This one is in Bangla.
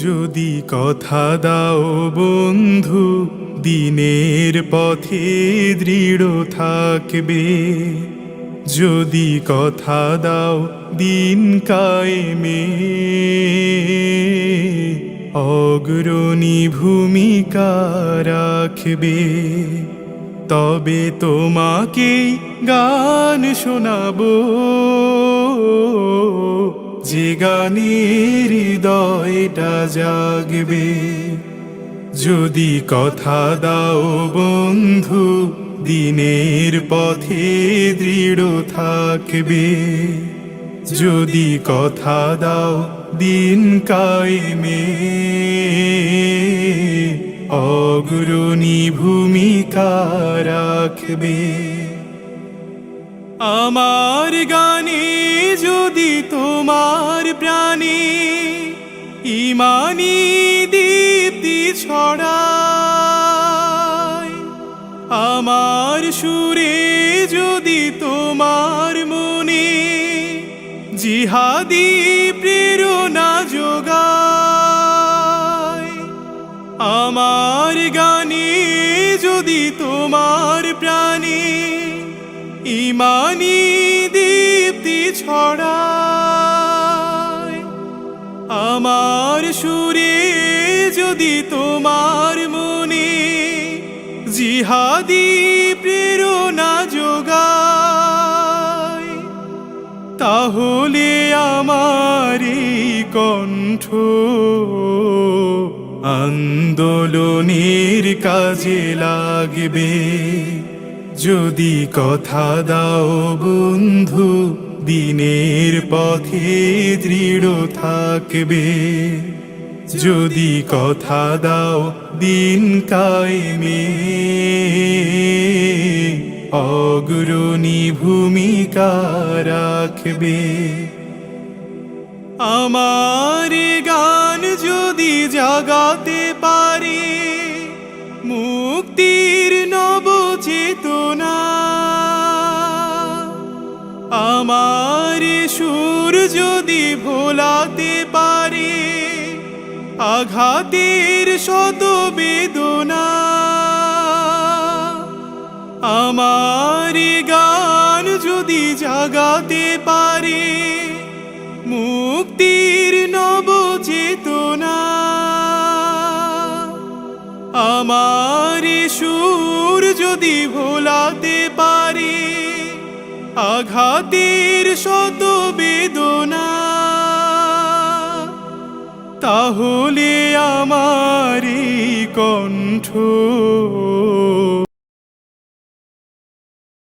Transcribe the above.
যদি কথা দাও বন্ধু, দিনের পথে দৃঢ় থাকবে। যদি কথা দাও দিন কায়েমে, অগ্রণী ভূমিকা রাখবে। তবে তোমাকে গান শোনাবো, যে গানের হৃদয়টা জাগবে। যদি কথা দাও বন্ধু, দিনের পথে দৃঢ় থাকবে। যদি কথা দাও দিন কায়েমে, অগ্রণী ভূমিকা রাখবে। আমার গানে যদি তোমার প্রাণে ঈমানি দীপ্তি ছড়ায়, আমার সুরে যদি তোমার মনে জিহাদি প্রেরণা যোগায়, আমার গানে যদি তোমার প্রাণে ঈমানি দীপ্তি ছড়ায়, আমার সুরে যদি তোমার মনে জিহাদি প্রেরণা যোগায়, তাহলে আমার এই কণ্ঠ আন্দোলনের কাজে লাগবে। যদি কথা দাও বন্ধু, দিনের পথে দৃঢ় থাকবে। যদি কথা দাও দিন কায়েমে, অগ্রণী ভূমিকা রাখবে। আমার গান যদি জাগাতে পারে মুক্তির নব চেতনা, আমার সুর যদি ভোলাতে পারে আঘাতের শত বেদনা, আমার গান যদি জাগাতে পারে মুক্তির নব চেতনা, আমার সুর যদি ভোলাতে পারে আঘাতের শত বেদনা, তাহলে আমার এই কণ্ঠ